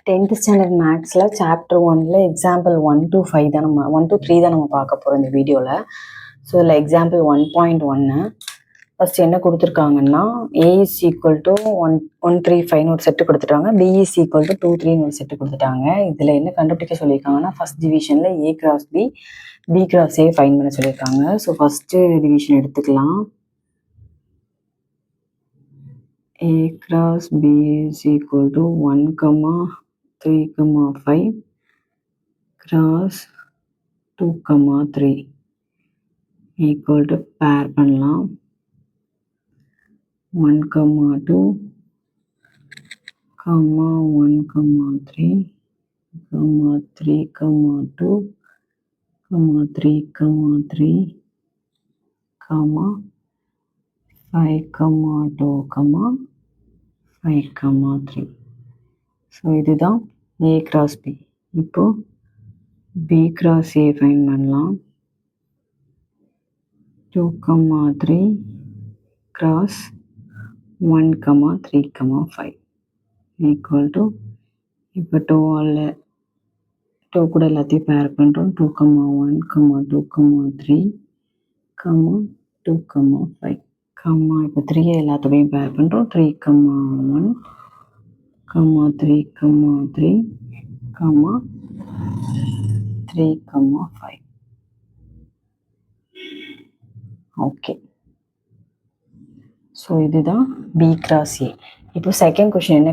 10th standard மேக்ஸில் chapter 1ல் example 1 to 5 தான் நம்ம 1 to 3 தான் நம்ம பார்க்க போகிறோம் இந்த வீடியோவில். ஸோ இதில் எக்ஸாம்பிள் 1.1 ஃபஸ்ட் என்ன கொடுத்துருக்காங்கன்னா A is equal to 135 ஒரு செட்டு கொடுத்துட்டாங்க, B is equal to 23 ஒரு செட்டு கொடுத்துட்டாங்க. இதில் என்ன கண்டுபிடிக்க சொல்லியிருக்காங்கன்னா ஃபஸ்ட் டிவிஷனில் A cross B, B cross A find பண்ண சொல்லியிருக்காங்க. ஸோ ஃபஸ்ட்டு டிவிஷன் எடுத்துக்கலாம். A cross B is equal to 1, 3, 5 cross 2, 3 equal to pair பண்ணலாம். 1, 2, 1, 3, 3, 2, 3, 3, 5, 2, 5, 3. ஸோ இதுதான் A கிராஸ் B. இப்போ B கிராஸ் A ஃபைன் பண்ணலாம். 2, 3 கிராஸ் 1, 3, 5 ஈக்குவல் டு இப்போ 2 கூட எல்லாத்தையும் பேர் பண்ணுறோம். 2, 1, 2, 3, 2, 5 இப்போ 3 எல்லாத்தையும் பேர் பண்ணுறோம். 3, 1, 3, 3, 3, 5. ஓகே, ஸோ இதுதான் B கிராஸ் A. இப்போ செகண்ட் கொஷின் என்ன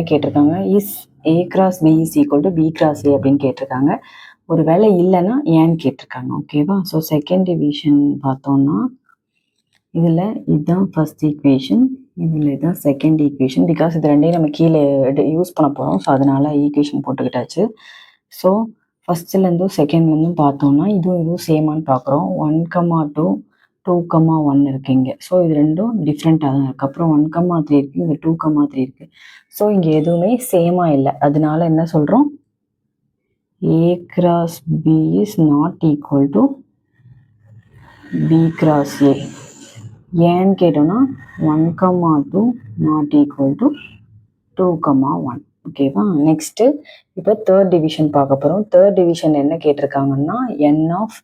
கேட்டிருக்காங்க, is A cross B is equal to B cross A அப்படின்னு கேட்டிருக்காங்க. ஒரு வேளை இல்லைன்னா ஏன்னு கேட்டிருக்காங்க. ஓகேவா? ஸோ செகண்ட் டிவிஷன் பார்த்தோம்னா இதில் இதுதான் ஃபர்ஸ்ட் ஈக்குவேஷன், இதில் இதுதான் செகண்ட் ஈக்குவேஷன். பிகாஸ் இது ரெண்டையும் நம்ம கீழே யூஸ் பண்ண போகிறோம், ஸோ அதனால ஈக்குவேஷன் போட்டுக்கிட்டாச்சு. ஸோ ஃபஸ்ட்லேருந்தும் செகண்ட்லேருந்தும் பார்த்தோம்னா இதுவும் சேமான்னு பார்க்குறோம். 1, 2, 2, 1 இருக்குங்க. ஸோ இது ரெண்டும் டிஃப்ரெண்ட்டாக தான் இருக்குது. அப்புறம் 1, 3 இருக்குது, இங்கே 2, 3 இருக்குது. ஸோ இங்கே எதுவுமே சேமாக இல்லை. அதனால என்ன சொல்கிறோம், A cross B is not equal to B cross A. ஏன்னு கேட்டோம்னா 1, 2 நாட் ஈக்குவல் டு 2, 1. ஓகேவா? நெக்ஸ்ட்டு இப்போ தேர்ட் டிவிஷன் பார்க்க போகிறோம். தேர்ட் டிவிஷன் என்ன கேட்டிருக்காங்கன்னா n of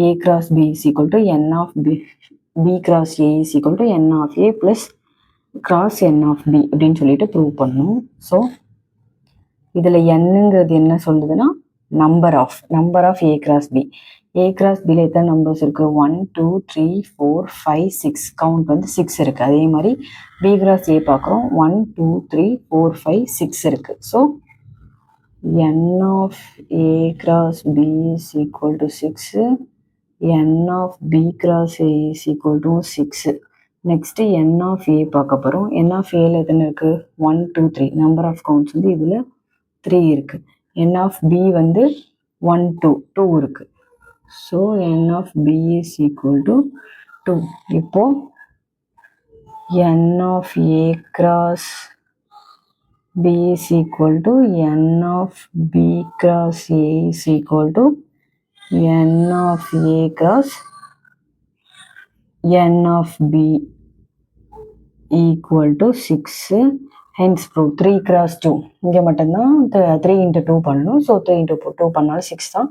A cross B is equal to n of B cross A is equal to n of A plus cross n of B அப்படின்னு சொல்லிட்டு prove பண்ணணும். So இதில் என்னங்கிறது என்ன சொல்லுதுன்னா number of A cross B. A cross Bல எத்தனை numbers இருக்குது, 1, 2, 3, 4, 5, 6. கவுண்ட் வந்து 6 இருக்குது. அதே மாதிரி B cross A பார்க்குறோம், 1, 2, 3, 4, 5, 6 இருக்குது. So n of A cross B is equal to 6. n of B cross A is equal to 6. Next n of A பார்க்க போகிறோம். n of Aல எத்தனை இருக்குது, 1, 2, 3. நம்பர் ஆஃப் கவுண்ட்ஸ் வந்து இதில் 3 இருக்குது. n of B வந்து 1, 2 இருக்குது. So n of B is equal to 2. இப்போ n of A cross B is equal to n of B cross A is equal to n of A cross n of B equal to 6. hence proof 3 cross 2. இங்கே மட்டும்தான் 3 into 2 பண்ணணும். So 3 into 2 பண்ணாலும் 6 தான்.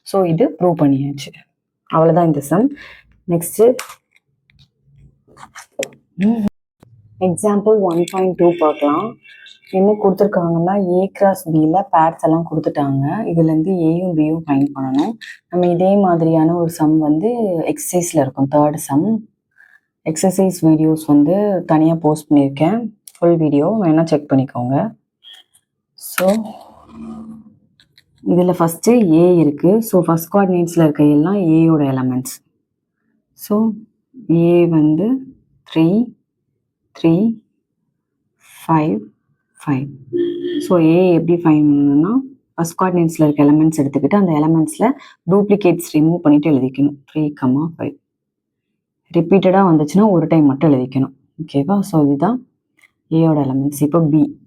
So இது prove பண்ணியாச்சு. அவ்வளோதான் இந்த some. Next example 1.2 பார்க்கலாம். என்ன கொடுத்துருக்காங்கன்னா A கிராஸ் Bயில் பேர்ஸ் எல்லாம் கொடுத்துட்டாங்க. இதுலேருந்து ஏயும் பியும் ஃபைண்ட் பண்ணணும். நம்ம இதே மாதிரியான ஒரு சம் வந்து எக்ஸசைஸில் இருக்கும், தேர்ட் சம். எக்ஸசைஸ் வீடியோஸ் வந்து தனியாக போஸ்ட் பண்ணியிருக்கேன், ஃபுல் வீடியோ வேணால் செக் பண்ணிக்கோங்க. ஸோ இதில் ஃபஸ்ட்டு A இருக்குது. ஸோ ஃபஸ்ட் கோஆர்டினேட்ஸில் இருக்க எல்லாம் ஏயோட எலமெண்ட்ஸ். ஸோ A வந்து 3, 3, 5, 5. ஸோ A எப்படி ஃபைன் பண்ணணும்னா ஃபஸ்ட் கோஆர்டினேட்ஸில் இருக்க எலமெண்ட்ஸ் எடுத்துக்கிட்டு அந்த எலமெண்ட்ஸில் டூப்ளிகேட்ஸ் ரிமூவ் பண்ணிவிட்டு எழுதிக்கணும். 3, 5 ரிப்பீட்டடாக வந்துச்சுன்னா ஒரு டைம் மட்டும் எழுதிக்கணும். ஓகேவா? ஸோ இதுதான் ஏயோட எலமெண்ட்ஸ். இப்போ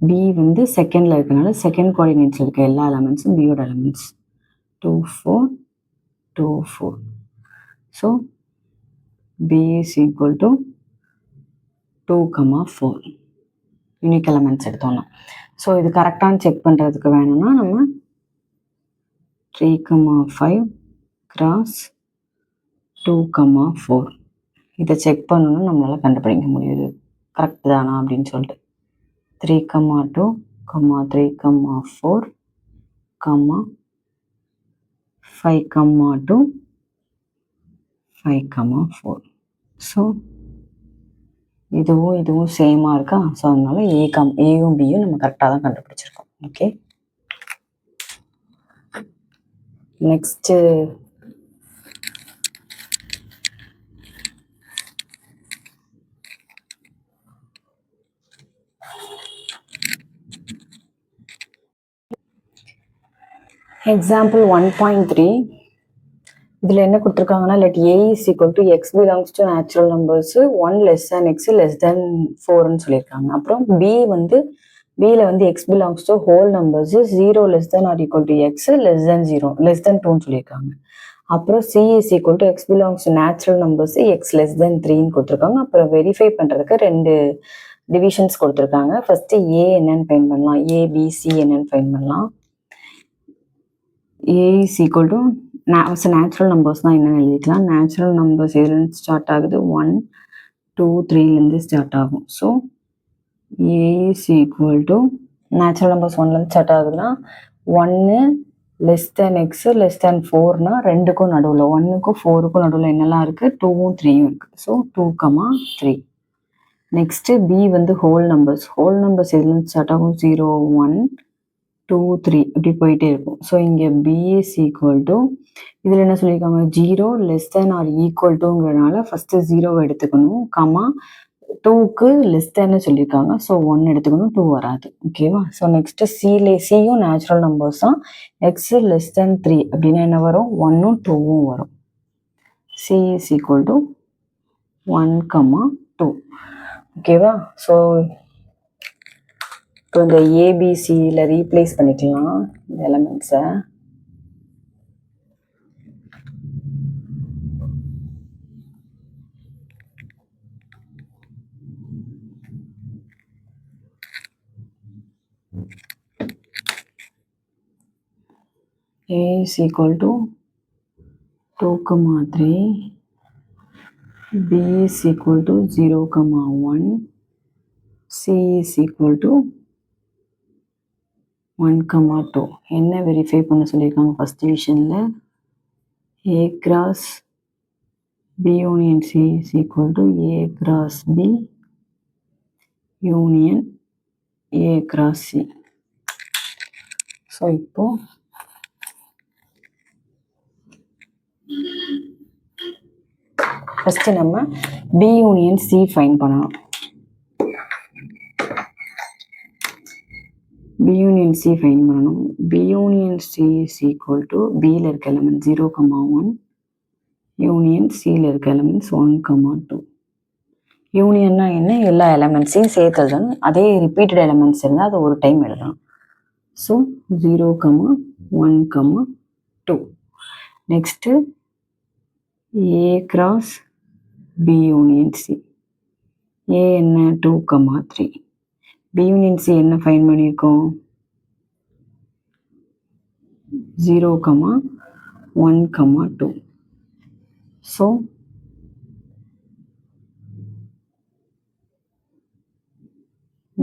B வந்து செகண்டில் இருக்கனால செகண்ட் கோஆர்டினேட்ஸில் இருக்க எல்லா எலமெண்ட்ஸும் பியோட elements. 2, 4, 2, 4. So B is equal to 2, 4 unique elements எடுத்தோம்னா. ஸோ இது கரெக்டானு செக் பண்ணுறதுக்கு வேணும்னா நம்ம 3,5 கிராஸ் 2,4 இதை செக் பண்ணணும்னு நம்மளால் கண்டுபிடிக்க முடியுது கரெக்ட் தானா அப்படின்னு சொல்லிட்டு 3,2, 3,4, 5,2, 5,4. ஸோ இதுவும் சேமாக இருக்கா. ஸோ அதனால ஏயும் பியும் நம்ம கரெக்டாக தான் கண்டுபிடிச்சிருக்கோம். ஓகே, நெக்ஸ்ட்டு எக்ஸாம்பிள் 1.3 இதில் என்ன கொடுத்துருக்காங்கன்னா let a is equal to x belongs to natural numbers 1 less than x less than 4ன்னு சொல்லியிருக்காங்க. அப்புறம் பியில் வந்து x belongs to whole numbers 0 less than or equal to x less than 2ன்னு சொல்லியிருக்காங்க. அப்புறம் c is equal to x belongs to natural numbers x less than 3ன்னு கொடுத்துருக்காங்க. அப்புறம் verify பண்ணுறதுக்கு 2 divisions கொடுத்துருக்காங்க. ஃபர்ஸ்ட் a என்னன்னு ஃபைண்ட் பண்ணலாம், a b c என்னன்னு find பண்ணலாம். a is equal to natural numbers தான் என்னென்னு எழுதிக்கலாம். நேச்சுரல் நம்பர்ஸ் எதுலேருந்து ஸ்டார்ட் ஆகுது, 1 2 3லேருந்து ஸ்டார்ட் ஆகும். So a is equal to natural numbers 1லேருந்து ஸ்டார்ட் ஆகுதுன்னா 1 less than x less than 4னா 2க்கும் நடுவில் 1க்கும் 4க்கும் நடுவில் என்னெல்லாம் இருக்குது, 2ம் 3யும் இருக்குது. ஸோ 2,3. நெக்ஸ்ட்டு b வந்து ஹோல் நம்பர்ஸ் எதுலேருந்து ஸ்டார்ட் ஆகும், 0 1 2 3 இப்படி போயிட்டே இருக்கும். ஸோ இங்கே b is equal to இதில் என்ன சொல்லியிருக்காங்க, 0 லெஸ் தேன் ஆர் ஈக்குவல் டுங்கிறதுனால ஃபஸ்ட்டு 0 எடுத்துக்கணும், 2க்கு லெஸ் தேன்னு சொல்லியிருக்காங்க. ஸோ 1 எடுத்துக்கணும், 2 வராது. ஓகேவா. ஸோ நெக்ஸ்ட்டு சியும் நேச்சுரல் நம்பர்ஸ் தான். எக்ஸ் லெஸ் தேன் 3 அப்படின்னா என்ன வரும், 1ம் 2ம் வரும். C is equal to 1,2. ஓகேவா. ஸோ இப்போ இந்த ஏபிசியில் ரீப்ளேஸ் பண்ணிக்கலாம் இந்த எலமெண்ட்ஸை. A is equal to 2,3, B is equal to 0,1, C is equal to 1,2. என்ன வெரிஃபை பண்ண சொல்லியிருக்காங்க ஃபர்ஸ்ட் டிவிஷனில், A cross B union C is equal to A cross B union A cross C. So இப்போ first நம்ம B union C find பண்ணணும். B union C find பண்ணணும். B union C is equal to Bயில் இருக்க element 0,1 union Cயில் இருக்க elements 1,2. யூனியன்னா என்ன, எல்லா எலமெண்ட்ஸையும் சேர்த்து எழுதணும். அதே ரிப்பீட்டட் எலமெண்ட்ஸ் இருந்தால் அது ஒரு டைம் எழுதணும். So 0,1,2. Next A cross B union C. A என்ன, 2,3. B யூனியன் C என்ன ஃபைண்ட் பண்ணியிருக்கோம், 0,1,2. ஸோ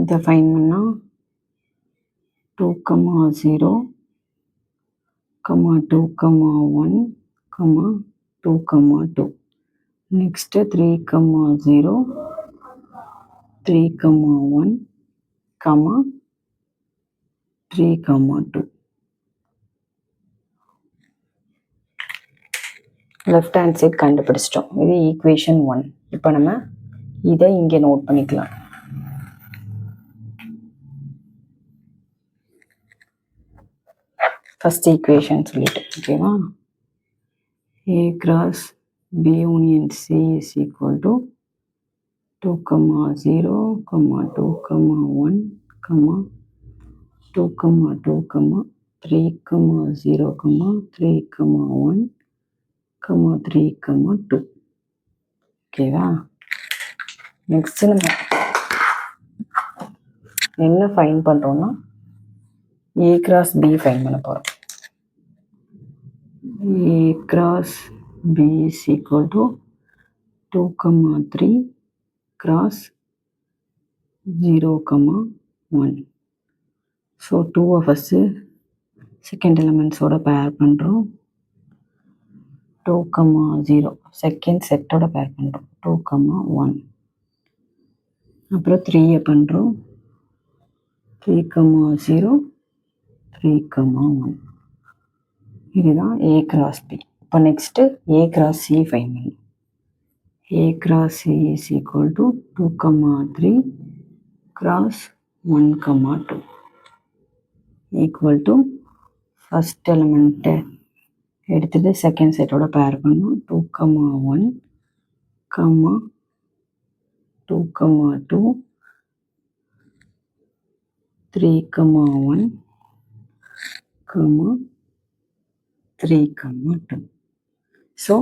இதை ஃபைண்ட் பண்ணால் 2,0, 2,1, 2,2. நெக்ஸ்ட்டு 3,0, 3,1, 3,2. லெஃப்ட் ஹேண்ட் சைட் கண்டுபிடிச்சிட்டோம். இது ஈக்குவேஷன் 1. இப்போ நம்ம இதை இங்கே நோட் பண்ணிக்கலாம். ஃபர்ஸ்ட் ஈக்குவேஷன் சொல்லிட்டு, ஓகேவா. A cross B union C is equal to 2,0, 2,1, 2,2, 3,0, 3,1, 3,2. ஓகேவா. நெக்ஸ்ட் நம்ம என்ன ஃபைண்ட் பண்ணுறோம்னா A cross B ஃபைன் பண்ண போகிறோம். A cross B is equal to 2, 3 cross 0, 1. So 2 first second எலிமெண்ட்ஸோட பேர் பண்ணுறோம். 2, 0 செகண்ட் செட்டோட பேர் பண்ணுறோம். 2, 1. அப்புறம் 3 பண்ணுறோம். 3, 0, 3, 1. இதுதான் A cross B. இப்போ next A cross C fine பண்ணணும். A cross C is equal to 2, 3 cross 1, 2 equal to first element எடுத்துகிட்டு செகண்ட் செட்டோட பேர் பண்ணணும். 2, 1, 2, 2, 3, 1, 3, 2. ஸோ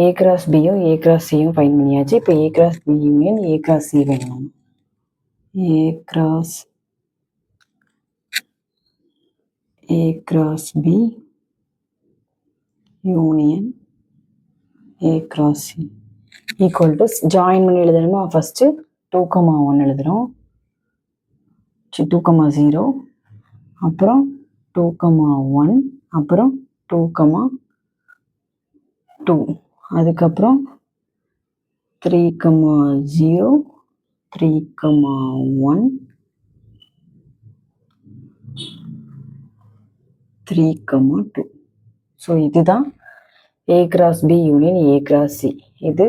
A cross Bயும் A cross Cயும் ஃபைன் பண்ணியாச்சு. இப்போ A cross B union A cross C வேணும். A cross B union A cross C equal to join பண்ணி எழுதணுமா? ஃபஸ்ட்டு 2, 1 எழுதுகிறோம். 2, 0 அப்புறம் 2, 1 அப்புறம் 2, 2 அதுக்கப்புறம் 3, 0 3, 1 3, 2. ஸோ இதுதான் A cross B union A cross C. இது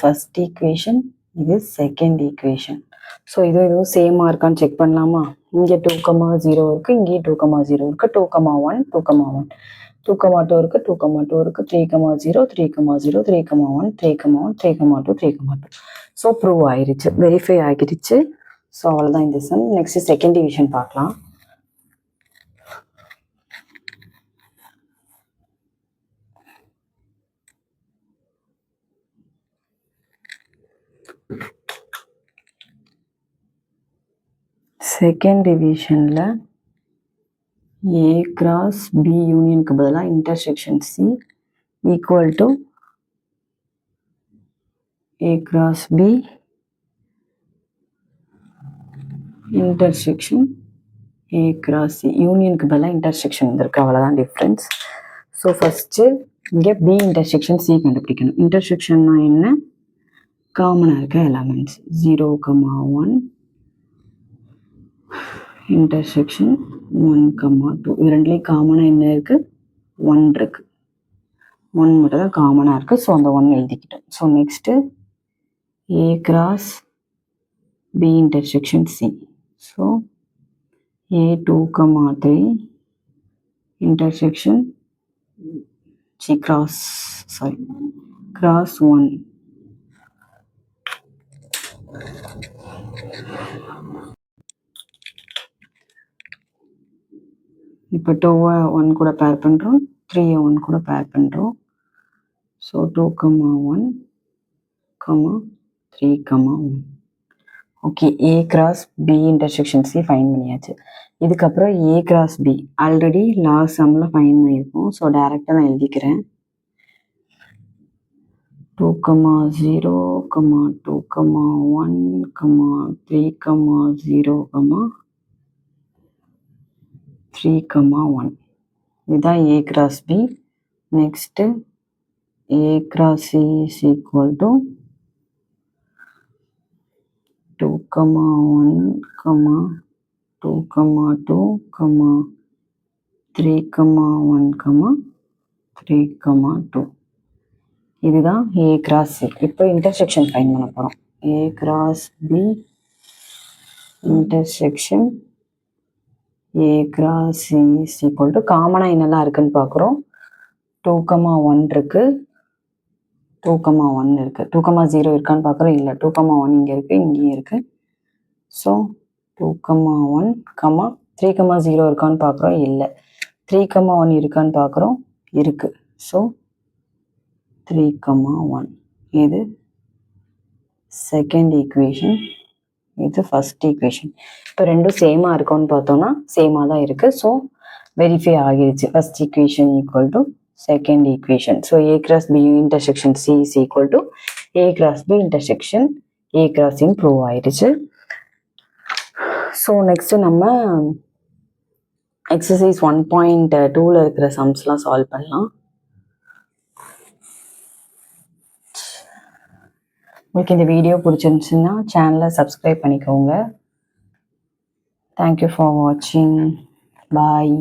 ஃபர்ஸ்ட் ஈக்குவேஷன், இது செகண்ட் ஈக்குவேஷன். ஸோ இதுவும் சேமாக இருக்கான்னு செக் பண்ணலாமா? இங்கே 2, 0 இருக்குது, இங்கேயும் 2, 0 இருக்குது. 2, 1 2, 1 2, 2 இருக்குது, 2, 2 இருக்குது. 3, 0 3, 0 3, 1 3, 1 3, 2 3, 2. ஸோ ப்ரூவ் ஆயிடுச்சு, வெரிஃபை ஆகிடுச்சு. ஸோ அவ்வளோதான் இந்த சம். நெக்ஸ்ட் செகண்ட் டிவிஷன் பார்க்கலாம். செகண்ட் டிவிஷனில் A cross B யூனியனுக்கு பதிலாக intersection C equal to A cross B intersection A cross C. யூனியனுக்கு பதிலாக இன்டர்செக்ஷன் வந்திருக்கு, அவ்வளோதான் டிஃப்ரென்ஸ். ஸோ ஃபஸ்ட்டு இங்கே B இன்டர்செக்ஷன் C கண்டுபிடிக்கணும். இன்டர்செக்ஷன்னா என்ன? காமனாக இருக்க எலமெண்ட்ஸ் 0, 1 இன்டர்செக்ஷன் 1, 2. இது ரெண்டுலேயும் காமனாக என்ன இருக்குது? 1 இருக்குது. 1 மட்டும் தான் காமனாக இருக்குது. ஸோ அந்த 1 எழுதிக்கிட்டோம். So next A cross B intersection C. So A 2, 3 intersection cross 1. இப்போ 2 1 கூட பேர் பண்ணுறோம், 3 1 கூட பேர் பண்ணுறோம். So 2, 1 3, 1. Okay, A cross B intersection C find பண்ணியாச்சு. இதுக்கப்புறம் A cross B already last சம்மில் ஃபைன் பண்ணியிருக்கோம். ஸோ டேரெக்டாக நான் எழுதிக்கிறேன். 2, 0 2, 1 3, 0 3, 1. இதுதான் A cross B. Next A cross C is equal to 2, 1 2, 2 3, 1 3, 2. இதுதான் A cross C. இப்போ இன்டர்செக்ஷன் ஃபைன் பண்ண போகிறோம். A cross B intersection A cross C is equal to காமனாக என்னெல்லாம் இருக்குன்னு பார்க்குறோம். 2, 1 இருக்குது, 2, 1 இருக்குது. 2, 0 இருக்கான்னு பார்க்குறோம். இல்லை, 2, 1 இங்கே இருக்குது, இங்கேயும் இருக்குது. ஸோ 2, 1 3, 0 இருக்கான்னு பார்க்குறோம். இல்லை, 3, 1 இருக்கான்னு பார்க்குறோம். இருக்குது. ஸோ 3, 1. இது செகண்ட் ஈக்குவேஷன். இது ஃபர்ஸ்ட் ஈக்குவேஷன். இப்போ ரெண்டும் சேமாக இருக்கும்னு பார்த்தோம்னா சேமாக தான் இருக்குது. ஸோ வெரிஃபை ஆகிடுச்சு. First equation equal to second equation. So A cross B intersection C is equal to A cross B intersection A கிராஸின் ப்ரூவ் ஆயிடுச்சு. ஸோ நெக்ஸ்ட் நம்ம எக்ஸசைஸ் 1.2ல இருக்கிற சம்ஸ்லாம் சால்வ் பண்ணலாம். உங்களுக்கு இந்த வீடியோ பிடிச்சிருந்துச்சுன்னா சேனலை சப்ஸ்கிரைப் பண்ணிக்கோங்க. தேங்க்யூ ஃபார் வாட்சிங். பாய்.